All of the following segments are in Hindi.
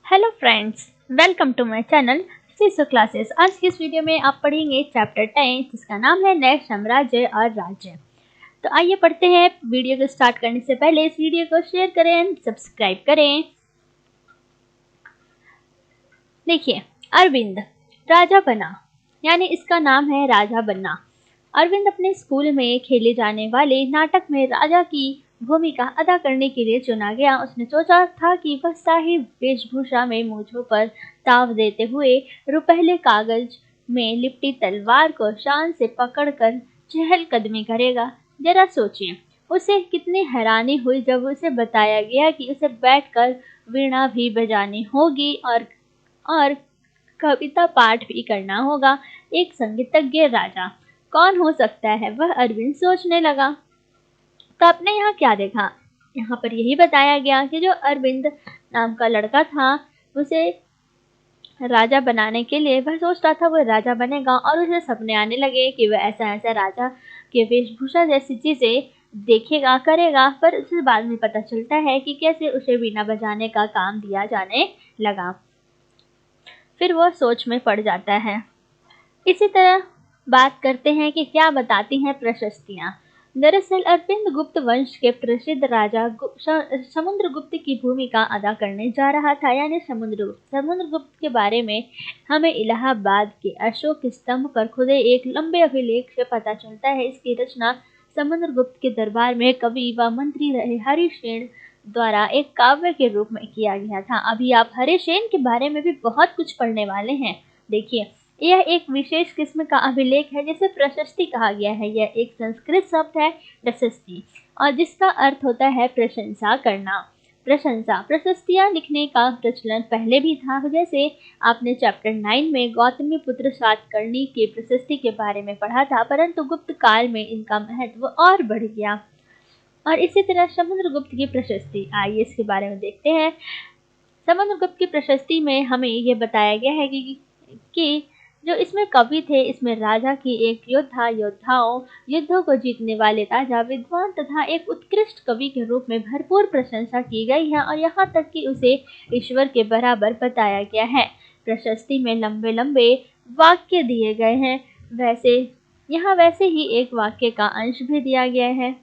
Hello friends, welcome to my channel सीसो क्लासेस। आज की इस वीडियो में आप पढ़ेंगे चैप्टर 10 जिसका नाम है नए साम्राज्य और राज्य। तो आइए पढ़ते हैं। वीडियो को स्टार्ट करने से पहले इस वीडियो को शेयर करें, सब्सक्राइब करें। देखिए, अरविंद राजा बना, यानी इसका नाम है राजा बनना। अरविंद अपने स्कूल में खेले जाने वाले नाटक में राजा की भूमिका अदा करने के लिए चुना गया। उसने सोचा था कि वह शाही वेशभूषा में मूंछों पर ताव देते हुए रुपहले कागज में लिपटी तलवार को शान से पकड़कर चहलकदमी करेगा। जरा सोचिए, उसे कितनी हैरानी हुई जब उसे बताया गया कि उसे बैठकर वीणा भी बजानी होगी और कविता पाठ भी करना होगा। एक संगीतज्ञ राजा कौन हो सकता है, वह अरविंद सोचने लगा। तो आपने यहाँ क्या देखा? यहाँ पर यही बताया गया कि जो अरविंद नाम का लड़का था, उसे राजा बनाने के लिए वह सोचता था वह राजा बनेगा और उसे सपने आने लगे कि वह ऐसा ऐसा राजा के वेशभूषा जैसी चीजें देखेगा, करेगा। पर उसे बाद में पता चलता है कि कैसे उसे वीणा बजाने का काम दिया जाने लगा। फिर वह सोच में पड़ जाता है। इसी तरह बात करते हैं कि क्या बताती हैं प्रशस्तियां। दरअसल अरविंद गुप्त वंश के प्रसिद्ध राजा समुद्रगुप्त की भूमिका अदा करने जा रहा था, यानी समुद्रगुप्त के बारे में हमें इलाहाबाद के अशोक स्तंभ पर खुदे एक लंबे अभिलेख से पता चलता है। इसकी रचना समुद्रगुप्त के दरबार में कवि व मंत्री रहे हरिसेन द्वारा एक काव्य के रूप में किया गया था। अभी आप हरिसेन के बारे में भी बहुत कुछ पढ़ने वाले हैं। देखिए, यह एक विशेष किस्म का अभिलेख है जिसे प्रशस्ति कहा गया है। यह एक संस्कृत शब्द है प्रशस्ति, और जिसका अर्थ होता है प्रशंसा करना। प्रशस्तियां लिखने का प्रचलन पहले भी था, जैसे आपने चैप्टर 9 में गौतमी पुत्र सातकर्णी के प्रशस्ति के बारे में पढ़ा था, परंतु गुप्त काल में इनका महत्व और बढ़ गया। और इसी तरह समुद्रगुप्त की प्रशस्ति, आइए इसके बारे में देखते हैं। समुद्रगुप्त की प्रशस्ति में हमें यह बताया गया है कि जो इसमें कवि थे, इसमें राजा की एक युद्धों को जीतने वाले राजा, विद्वान तथा एक उत्कृष्ट कवि के रूप में भरपूर प्रशंसा की गई है, और यहाँ तक कि उसे ईश्वर के बराबर बताया गया है। प्रशस्ति में लंबे लंबे वाक्य दिए गए हैं, वैसे ही एक वाक्य का अंश भी दिया गया है।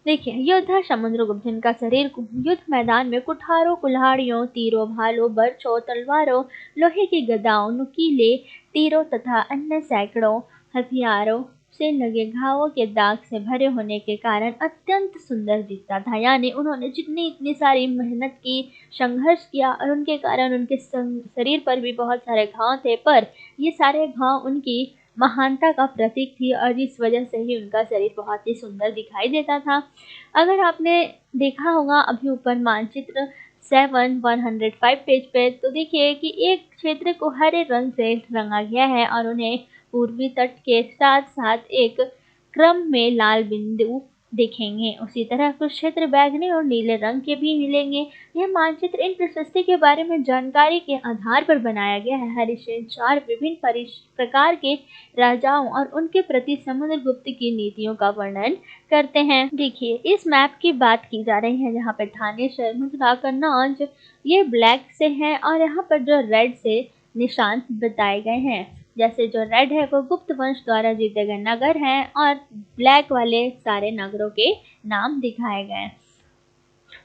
देखिए, योद्धा समुद्रगुप्त, जिनका शरीर युद्ध मैदान में कुठारों, कुल्हाड़ियों, तीरों, भालों, बर्छों, तलवारों, लोहे की गदाओं, नुकीले तीरों तथा अन्य सैकड़ों हथियारों से लगे घावों के दाग से भरे होने के कारण अत्यंत सुंदर दिखता था। यानी उन्होंने इतनी सारी मेहनत की, संघर्ष किया, और उनके कारण उनके शरीर पर भी बहुत सारे घाव थे, पर ये सारे घाव उनकी महानता का प्रतीक थी, और इस वजह से ही उनका शरीर बहुत ही सुंदर दिखाई देता था। अगर आपने देखा होगा अभी ऊपर मानचित्र 105 पेज पे, तो देखिए कि एक क्षेत्र को हरे रंग से रंगा गया है और उन्हें पूर्वी तट के साथ साथ एक क्रम में लाल बिंदु दिखेंगे। उसी तरह कुछ क्षेत्र बैगनी और नीले रंग के भी मिलेंगे। यह मानचित्र इन प्रशस्ति के बारे में जानकारी के आधार पर बनाया गया है। हरिसेन 4 विभिन्न प्रकार के राजाओं और उनके प्रति समुद्रगुप्त की नीतियों का वर्णन करते हैं। देखिए, इस मैप की बात की जा रही है, जहाँ पे थानेसर, मथुरा, कन्नौज ये ब्लैक से हैं, और यहाँ पर जो रेड से निशान बताए गए हैं, जैसे जो रेड है वो गुप्त वंश द्वारा जीते गए नगर हैं, और ब्लैक वाले सारे नगरों के नाम दिखाए गए।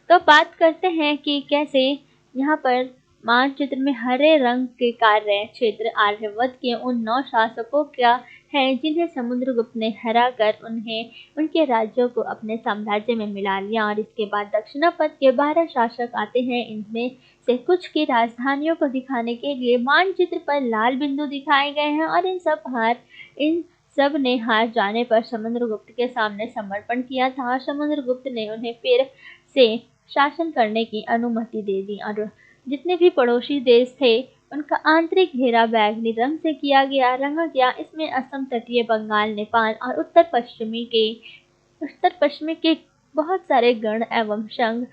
तो बात करते हैं कि कैसे यहाँ पर मानचित्र में हरे रंग के कार्य क्षेत्र आर्यवत के उन 9 शासकों का है जिन्हें समुद्रगुप्त ने हरा कर उनके राज्यों को अपने साम्राज्य में मिला लिया। और इसके बाद दक्षिणापथ के 12 शासक आते हैं। इनमें से कुछ की राजधानियों को दिखाने के लिए मानचित्र पर लाल बिंदु दिखाए गए हैं, और इन सब ने हार जाने पर समुद्रगुप्त के सामने समर्पण किया था। समुद्रगुप्त ने उन्हें फिर से शासन करने की अनुमति दे दी, और जितने भी पड़ोसी देश थे उनका आंतरिक घेरा बैंगनी रंग से रंगा गया। इसमें असम तटीय, बंगाल, नेपाल और उत्तर पश्चिमी के बहुत सारे गण एवं संघ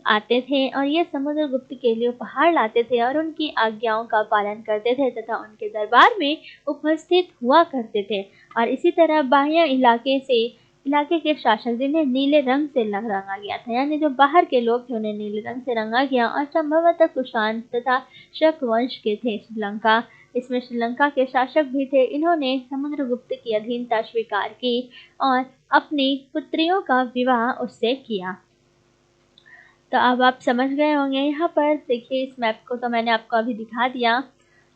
आते थे, और ये समुद्रगुप्त के लिए उपहार लाते थे और उनकी आज्ञाओं का पालन करते थे तथा उनके दरबार में उपस्थित हुआ करते थे। और इसी तरह बाह्य इलाके से इलाके के शासक जिन्हें नीले रंग से रंगा गया था, यानी जो बाहर के लोग थे उन्हें नीले रंग से रंगा गया, और संभवतः कुषाण तथा शक वंश के थे। श्रीलंका, इसमें श्रीलंका के शासक भी थे। इन्होंने समुद्रगुप्त की अधीनता स्वीकार की और अपनी पुत्रियों का विवाह उससे किया। तो अब आप समझ गए होंगे। यहाँ पर देखिए, इस मैप को तो मैंने आपको अभी दिखा दिया।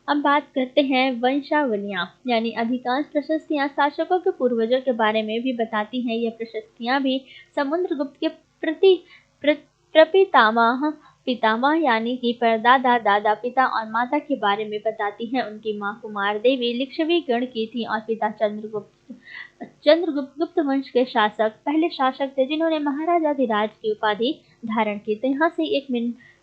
अब बात करते हैं वंशावलियाँ, यानी अधिकांश प्रशस्तियाँ शासकों के पूर्वजों के बारे में भी बताती हैं। ये प्रशस्तियाँ भी समुद्रगुप्त के प्रपितामह, पितामह यानी कि परदादा, दादा, पिता और माता के बारे में बताती हैं। उनकी माँ कुमार देवी लिच्छवी गण की थी और पिता चंद्रगुप्त गुप्त वंश के पहले शासक थे जिन्होंने महाराजाधिराज की उपाधि धारण की। तो यहाँ से एक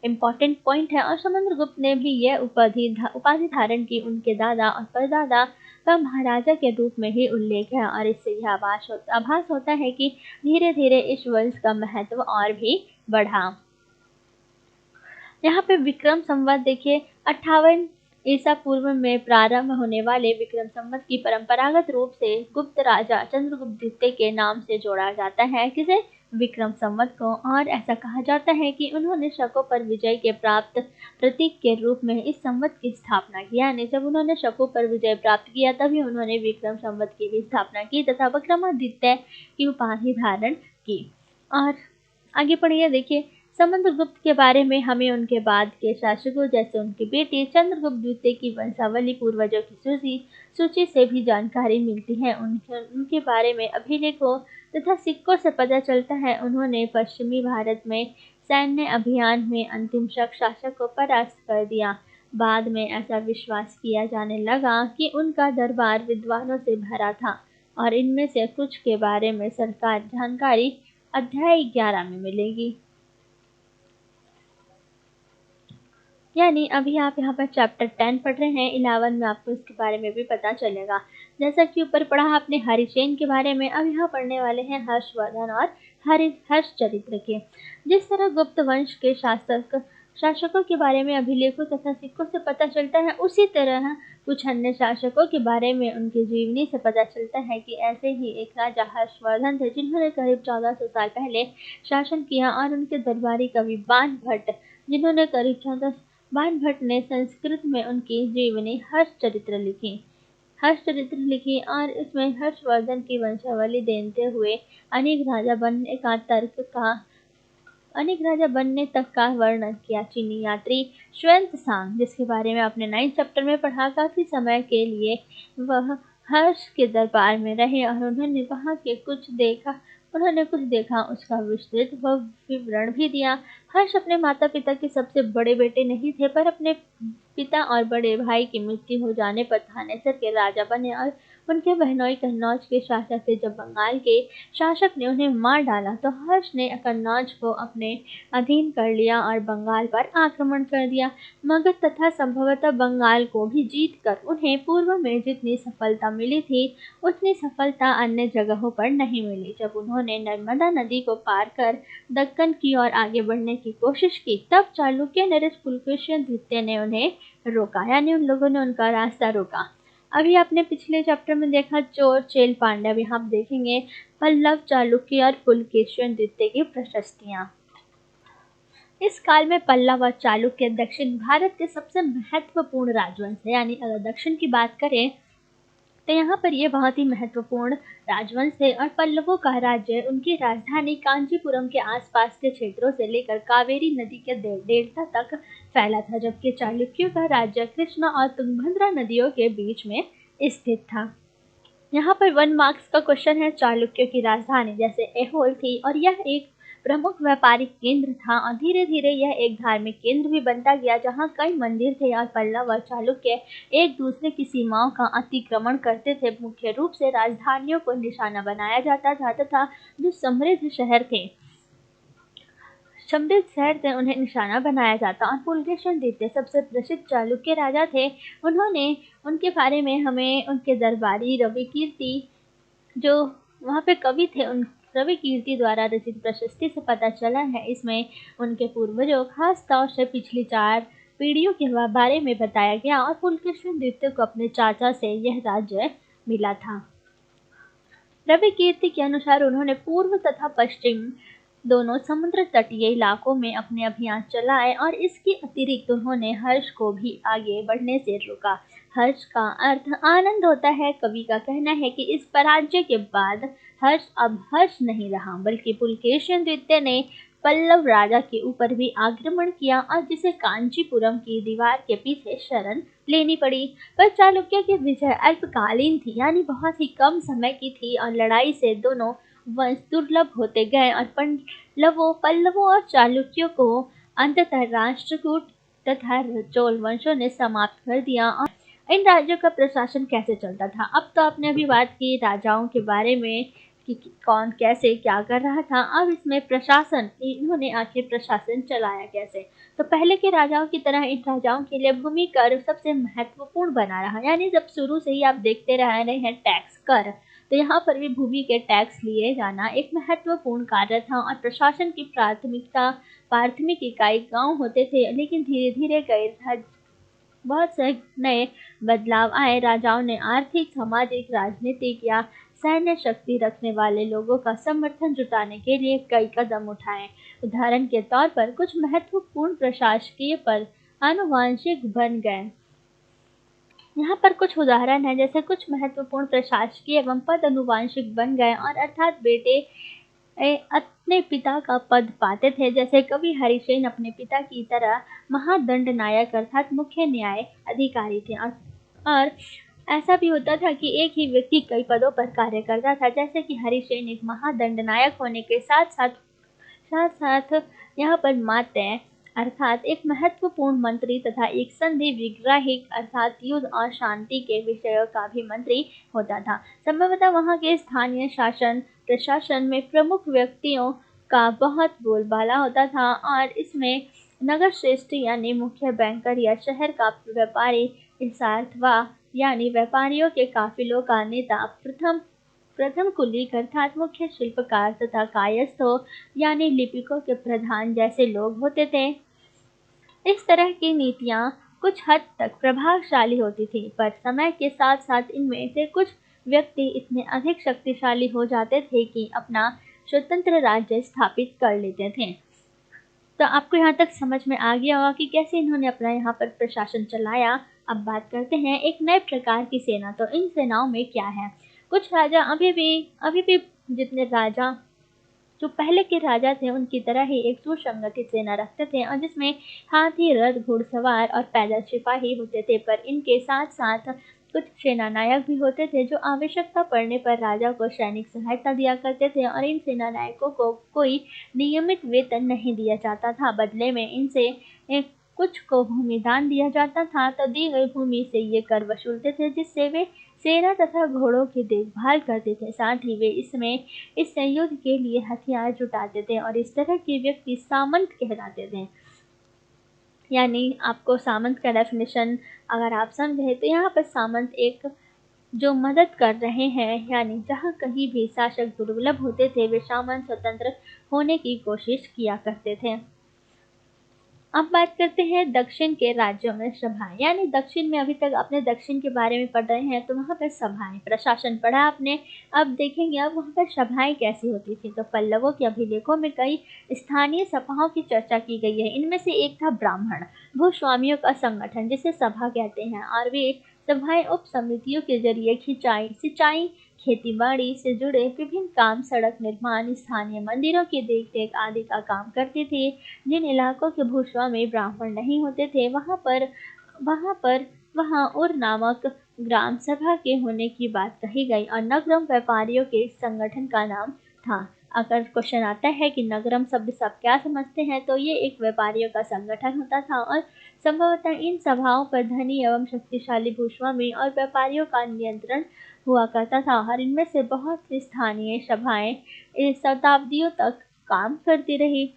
इम्पॉर्टेंट पॉइंट है, और समुद्रगुप्त ने भी यह उपाधि धारण की। उनके दादा और परदादा का महाराजा के रूप में ही उल्लेख है, और इससे यह आभास होता है कि धीरे धीरे इस वंश का महत्व और भी बढ़ा। यहाँ पे विक्रम संवत देखिए 58 ईसा पूर्व में प्रारंभ होने वाले विक्रम संवत की परंपरागत रूप से गुप्त राजा चंद्रगुप्त द्वितीय के नाम से जोड़ा जाता है। किसे? विक्रम संवत को। और ऐसा कहा जाता है कि उन्होंने शकों पर विजय के प्राप्त प्रतीक के रूप में इस संवत की स्थापना की, यानी जब उन्होंने शकों पर विजय प्राप्त किया तभी उन्होंने विक्रम संवत की भी स्थापना की तथा विक्रमादित्य की उपाधि धारण की। और आगे पढ़िए, देखिए समुद्रगुप्त के बारे में हमें उनके बाद के शासकों जैसे उनकी बेटी चंद्रगुप्त द्वितीय की वंशावली पूर्वजों की सूची से भी जानकारी मिलती है। उनके बारे में अभिलेखों तथा सिक्कों से पता चलता है उन्होंने पश्चिमी भारत में सैन्य अभियान में अंतिम शासक को परास्त कर दिया। बाद में ऐसा विश्वास किया जाने लगा कि उनका दरबार विद्वानों से भरा था, और इनमें से कुछ के बारे में सरकार जानकारी अध्याय 11 में मिलेगी। यानी अभी आप यहाँ पर चैप्टर 10 पढ़ रहे हैं, 11 में आपको इसके बारे में भी पता चलेगा। जैसा कि ऊपर पढ़ा आपने हरिसेन के बारे में, अब यहाँ पढ़ने वाले हैं हर्षवर्धन और हर्ष चरित्र के। जिस तरह गुप्त वंश के शासकों के बारे में अभिलेखों तथा सिक्कों से पता चलता है, उसी तरह कुछ अन्य शासकों के बारे में उनकी जीवनी से पता चलता है कि ऐसे ही एक राजा हर्षवर्धन थे जिन्होंने करीब 1400 साल पहले शासन किया, और उनके दरबारी कवि बाण भट्ट ने संस्कृत में उनकी जीवनी हर्षचरित्र लिखी और इसमें हर्षवर्धन की वंशावली देते हुए अनेक राजा बनने तक का वर्णन किया। चीनी यात्री श्वेंतसांग, जिसके बारे में आपने 9th चैप्टर में पढ़ा, काफी समय के लिए वह हर्ष के दरबार में रहे और उन्होंने वहां के कुछ देखा, उसका विस्तृत विवरण भी दिया। हर्ष अपने माता पिता के सबसे बड़े बेटे नहीं थे, पर अपने पिता और बड़े भाई की मृत्यु हो जाने पर थानेसर के राजा बने और उनके बहनोई कन्नौज के शासक थे। जब बंगाल के शासक ने उन्हें मार डाला तो हर्ष ने कन्नौज को अपने अधीन कर लिया और बंगाल पर आक्रमण कर दिया। मगध तथा संभवतः बंगाल को भी जीतकर उन्हें पूर्व में जितनी सफलता मिली थी उतनी सफलता अन्य जगहों पर नहीं मिली। जब उन्होंने नर्मदा नदी को पार कर दक्कन की ओर आगे बढ़ने की कोशिश की, तब चालुक्य नरेश पुलकेशिन द्वितीय ने उन्हें रोका, यानी उन लोगों ने उनका रास्ता रोका। अभी आपने पिछले चैप्टर में देखा चोर चेल पांडव, यहाँ आप देखेंगे पल्लव, चालुक्य और पुलकेशिन द्वितीय की प्रशस्तियाँ। इस काल में पल्लव और चालुक्य दक्षिण भारत के सबसे महत्वपूर्ण राजवंश है। यानी अगर दक्षिण की बात करें तो यहाँ पर ये बहुत ही महत्वपूर्ण राजवंश है, और पल्लवों का राज्य उनकी राजधानी कांचीपुरम के आसपास के क्षेत्रों से लेकर कावेरी नदी के डेल्टा तक फैला था, जबकि चालुक्यों का राज्य कृष्णा और तुंगभद्रा नदियों के बीच में स्थित था। यहाँ पर 1 मार्क्स का क्वेश्चन है, चालुक्यों की राजधानी जैसे ऐहोल थी और यह एक प्रमुख व्यापारिक केंद्र था, और धीरे धीरे यह एक धार्मिक केंद्र भी बनता गया जहाँ कई मंदिर थे, और पल्लव और चालुक्य एक दूसरे की सीमाओं का अतिक्रमण करते थे। मुख्य रूप से राजधानियों को निशाना बनाया जाता था जो समृद्ध शहर थे उन्हें निशाना बनाया जाता। और पुलकेशिन द्वितीय सबसे प्रसिद्ध चालुक्य राजा थे। उनके बारे में हमें उनके दरबारी रवि कीर्ति, जो वहाँ पे कवि थे, उन रवि कीर्ति द्वारा रचित प्रशस्ति से पता चला है। इसमें उनके पूर्वजों खास तौर से पिछली 4 पीढ़ियों के बारे में बताया गया, और पुलकेशिन द्वितीय को अपने चाचा से यह राज्य मिला था। रवि कीर्ति के अनुसार उन्होंने पूर्व तथा पश्चिम दोनों समुद्र तटीय इलाकों में अपने अभियान चलाए और इसके अतिरिक्त उन्होंने हर्ष को भी आगे बढ़ने से रोका। हर्ष का अर्थ आनंद होता है। कवि का कहना है कि इस पराजय के बाद हर्ष अब हर्ष नहीं रहा, बल्कि पुलकेशिन द्वितीय ने पल्लव राजा के ऊपर भी आक्रमण किया और जिसे कांचीपुरम की दीवार के पीछे शरण लेनी पड़ी। पर चालुक्य की विजय अल्पकालीन थी, यानी बहुत ही कम समय की थी और लड़ाई से दोनों वंश दुर्लभ होते गए और पल्लवों और चालुक्यों को अंततः राष्ट्रकूट तथा चोल वंशों ने समाप्त कर दिया। और इन राज्यों का प्रशासन कैसे चलता था? अब तो आपने अभी बात की राजाओं के बारे में कि कौन कैसे क्या कर रहा था। अब इसमें प्रशासन, इन्होंने आखिर प्रशासन चलाया कैसे? तो पहले के राजाओं की तरह इन राजाओं के लिए भूमि कर सबसे महत्वपूर्ण बना रहा, यानी जब शुरू से ही आप देखते रहे हैं टैक्स कर, तो यहाँ पर भी भूमि के टैक्स लिए जाना एक महत्वपूर्ण कार्य था। और प्रशासन की प्राथमिक इकाई गांव होते थे, लेकिन धीरे धीरे कई बहुत से नए बदलाव आए। राजाओं ने आर्थिक, सामाजिक, राजनीतिक या सैन्य शक्ति रखने वाले लोगों का समर्थन जुटाने के लिए कई कदम उठाए। उदाहरण के तौर पर कुछ महत्वपूर्ण प्रशासकीय पद आनुवंशिक बन गए। यहाँ पर कुछ उदाहरण है, जैसे कुछ महत्वपूर्ण प्रशासकीय एवं पद आनुवंशिक बन गए और अर्थात बेटे अपने पिता का पद पाते थे। जैसे कवि हरिसेन अपने पिता की तरह महादंड नायक अर्थात मुख्य न्याय अधिकारी थे। और ऐसा भी होता था कि एक ही व्यक्ति कई पदों पर कार्य करता था। जैसे कि हरिसेन एक महादंड नायक होने के साथ साथ यहाँ पर मात्य अर्थात एक महत्वपूर्ण मंत्री तथा एक संधि विग्राहिक अर्थात युद्ध और शांति के विषयों का भी मंत्री होता था। संभवतः वहाँ के स्थानीय शासन प्रशासन में प्रमुख व्यक्तियों का बहुत बोलबाला होता था और इसमें नगर श्रेष्ठ यानी मुख्य बैंकर या शहर का व्यापारी इसार्थवा यानी व्यापारियों के काफिलों का नेता प्रथम कुलीक अर्थात मुख्य शिल्पकार तथा कायस्थों यानी लिपिकों के प्रधान जैसे लोग होते थे। इस तरह की नीतियां कुछ हद तक प्रभावशाली होती थी, पर समय के साथ साथ इनमें से कुछ व्यक्ति इतने अधिक शक्तिशाली हो जाते थे कि अपना स्वतंत्र राज्य स्थापित कर लेते थे। तो आपको यहाँ तक समझ में आ गया होगा कि कैसे इन्होंने अपना यहाँ पर प्रशासन चलाया। अब बात करते हैं एक नए प्रकार की सेना। तो इन सेनाओं में क्या है? कुछ राजा अभी भी जितने राजा जो पहले के राजा थे उनकी तरह ही एक सुसंगठित सेना रखते थे और जिसमें हाथी, रथ, घुड़सवार और पैदल सिपाही होते थे। पर इनके साथ साथ कुछ सेना नायक भी होते थे जो आवश्यकता पड़ने पर राजा को सैनिक सहायता दिया करते थे और इन सेना नायकों को कोई नियमित वेतन नहीं दिया जाता था। बदले में इनसे कुछ को भूमि दान दिया जाता था। तो दी गई भूमि से ये कर वसूलते थे, जिससे वे सेना तथा घोड़ों की देखभाल करते थे। साथ ही वे इस युद्ध के लिए हथियार जुटाते थे और इस तरह के व्यक्ति सामंत कहलाते थे। यानी आपको सामंत का डेफिनेशन अगर आप समझे तो यहाँ पर सामंत एक जो मदद कर रहे हैं, यानी जहाँ कहीं भी शासक दुर्लभ होते थे वे सामंत स्वतंत्र होने की कोशिश किया करते थे। अब बात करते हैं दक्षिण के राज्यों में सभाएं। यानी दक्षिण में अभी तक आपने दक्षिण के बारे में पढ़ रहे हैं, तो वहाँ पर सभाएं, प्रशासन पढ़ा आपने। अब देखेंगे अब वहाँ पर सभाएं कैसी होती थी। तो पल्लवों के अभिलेखों में कई स्थानीय सभाओं की चर्चा की गई है। इनमें से एक था ब्राह्मण भूस्वामियों का संगठन, जिसे सभा कहते हैं। और वे सभाएं उप समितियों के जरिए सिंचाई, खेती-बाड़ी से जुड़े विभिन्न काम, सड़क निर्माण, स्थानीय मंदिरों की देखरेख आदि का काम करती थी। जिन इलाकों के भूस्वामी ब्राह्मण नहीं होते थे वहाँ उर नामक ग्राम सभा के होने की बात कही गई और नगरम व्यापारियों के संगठन का नाम था। अगर क्वेश्चन आता है कि नगरम शब्द सब क्या समझते हैं, तो ये एक व्यापारियों का संगठन होता था और संभवतः इन सभाओं पर धनी एवं शक्तिशाली भूस्वामी और व्यापारियों का नियंत्रण हुआ करता था। और इनमें से बहुत सी स्थानीय सभाएं शताब्दियों तक काम करती रही।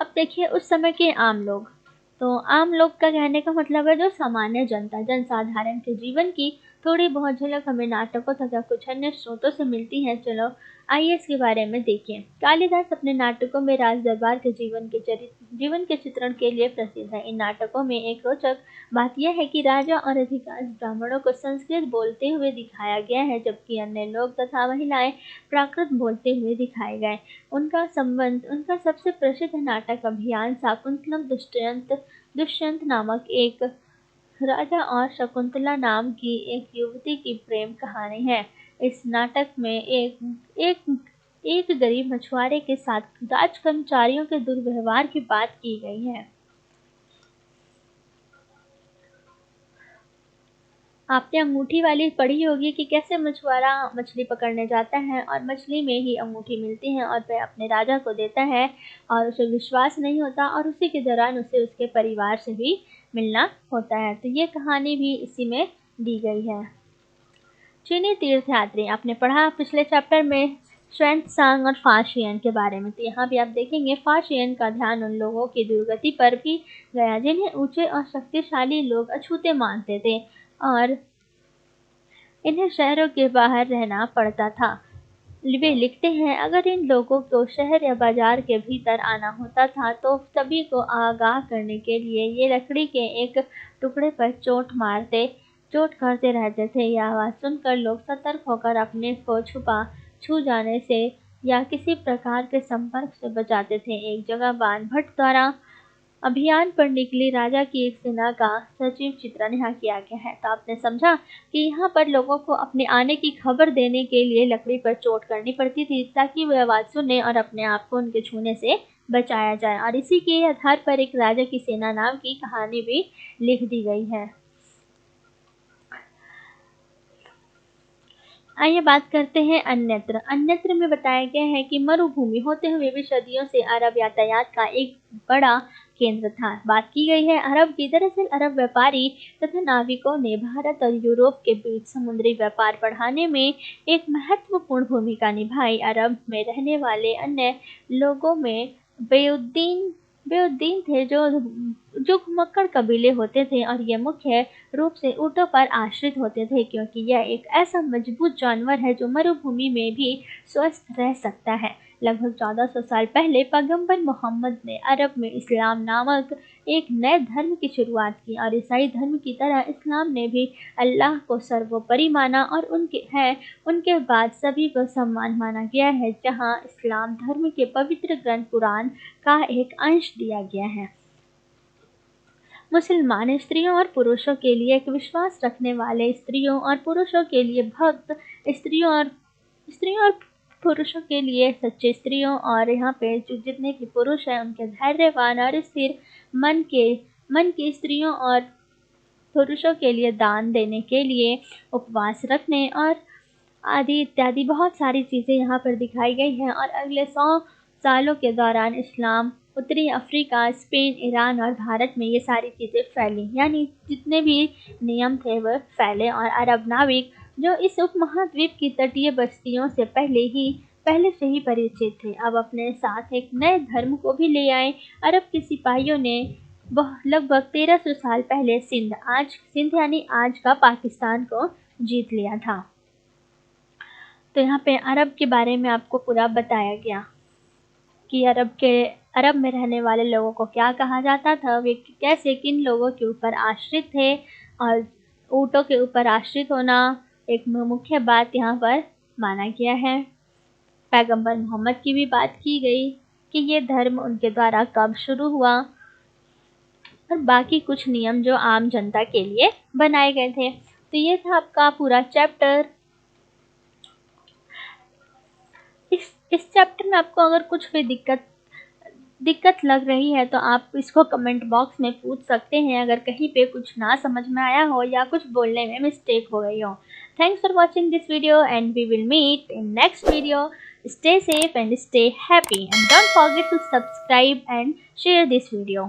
अब देखिए उस समय के आम लोग। तो आम लोग का कहने का मतलब है जो सामान्य जनता, जनसाधारण के जीवन की थोड़ी बहुत झलक हमें नाटकों तथा कुछ अन्य स्रोतों से मिलती है। चलो आइए इसके बारे में देखें। कालिदास अपने नाटकों में राज दरबार के जीवन के चित्रण के लिए प्रसिद्ध है। इन नाटकों में एक रोचक बात यह है कि राजा और अधिकांश ब्राह्मणों को संस्कृत बोलते हुए दिखाया गया है, जबकि अन्य लोग तथा महिलाएं प्राकृत बोलते हुए दिखाए गए। उनका सबसे प्रसिद्ध नाटक अभियान शाकुंतलम दुष्यंत नामक एक राजा और शकुंतला नाम की एक युवती की प्रेम कहानी है। इस नाटक में एक गरीब मछुआरे के साथ राज कर्मचारियों के दुर्व्यवहार की बात की गई है। आपने अंगूठी वाली पढ़ी होगी कि कैसे मछुआरा मछली पकड़ने जाता है और मछली में ही अंगूठी मिलती है और वह अपने राजा को देता है और उसे विश्वास नहीं होता और उसी के दौरान उसे उसके परिवार से भी मिलना होता है। तो ये कहानी भी इसी में दी गई है। चीनी तीर्थयात्री, आपने पढ़ा पिछले चैप्टर में स्वान और फाशियन के बारे में, तो यहाँ भी आप देखेंगे फाशियन का ध्यान उन लोगों की दुर्गति पर भी गया जिन्हें ऊंचे और शक्तिशाली लोग अछूते मानते थे और इन्हें शहरों के बाहर रहना पड़ता था। वे लिखते हैं, अगर इन लोगों को शहर या बाजार के भीतर आना होता था तो सभी को आगाह करने के लिए ये लकड़ी के एक टुकड़े पर चोट करते रहते थे। यह आवाज़ सुनकर लोग सतर्क होकर अपने को छू जाने से या किसी प्रकार के संपर्क से बचाते थे। एक जगह बाण भट्ट द्वारा अभियान पर निकली राजा की एक सेना का सजीव चित्रण यहाँ किया गया है। तो आपने समझा कि यहाँ पर लोगों को अपने आने की खबर देने के लिए लकड़ी पर चोट करनी पड़ती थी ताकि वे आवाज़ सुने और अपने आप को उनके छूने से बचाया जाए, और इसी के आधार पर एक राजा की सेना नाम की कहानी भी लिख दी गई है। आइए बात करते हैं अन्यत्र। अन्यत्र में बताया गया है कि मरुभूमि होते हुए भी सदियों से अरब यातायात का एक बड़ा केंद्र था। बात की गई है अरब की। दरअसल अरब व्यापारी तथा नाविकों ने भारत और यूरोप के बीच समुद्री व्यापार बढ़ाने में एक महत्वपूर्ण भूमिका निभाई। अरब में रहने वाले अन्य लोगों में बेउद्दीन थे जो घुमक्कड़ कबीले होते थे और ये मुख्य रूप से ऊँटों पर आश्रित होते थे, क्योंकि यह एक ऐसा मजबूत जानवर है जो मरुभूमि में भी स्वस्थ रह सकता है। लगभग 1400 साल पहले पैगंबर मोहम्मद ने अरब में इस्लाम नामक एक नए धर्म की शुरुआत की और ईसाई धर्म की तरह इस्लाम ने भी अल्लाह को सर्वोपरि माना और उनके बाद सभी को सम्मान माना गया है। जहाँ इस्लाम धर्म के पवित्र ग्रंथ कुरान का एक अंश दिया गया है। मुसलमान स्त्रियों और पुरुषों के लिए एक विश्वास रखने वाले, स्त्रियों और पुरुषों के लिए भक्त, स्त्रियों और पुरुषों के लिए सच्चे, स्त्रियों और यहाँ पे जो जितने भी पुरुष हैं उनके धैर्यवान और स्थिर मन के, स्त्रियों और पुरुषों के लिए दान देने के लिए, उपवास रखने और आदि इत्यादि बहुत सारी चीज़ें यहाँ पर दिखाई गई हैं। और अगले 100 सालों के दौरान इस्लाम उत्तरी अफ्रीका, स्पेन, ईरान और भारत में ये सारी चीज़ें फैली, यानी जितने भी नियम थे वह फैले और अरब नाविक जो इस उपमहाद्वीप की तटीय बस्तियों से पहले से ही परिचित थे, अब अपने साथ एक नए धर्म को भी ले आए। अरब के सिपाहियों ने लगभग 1300 साल पहले सिंध यानी आज का पाकिस्तान को जीत लिया था। तो यहाँ पे अरब के बारे में आपको पूरा बताया गया कि अरब में रहने वाले लोगों को क्या कहा जाता था, वे कैसे किन लोगों के ऊपर आश्रित थे, और ऊँटों के ऊपर आश्रित होना एक मुख्य बात यहाँ पर माना गया है। पैगंबर मोहम्मद की भी बात की गई कि ये धर्म उनके द्वारा कब शुरू हुआ, और बाकी कुछ नियम जो आम जनता के लिए बनाए गए थे। तो ये था आपका पूरा चैप्टर। इस चैप्टर में आपको अगर कुछ भी दिक्कत लग रही है तो आप इसको कमेंट बॉक्स में पूछ सकते हैं, अगर कहीं पे कुछ ना समझ में आया हो या कुछ बोलने में मिस्टेक हो गई हो। Thanks for watching this video and we will meet in next video. Stay safe and stay happy, and don't forget to subscribe and share this video.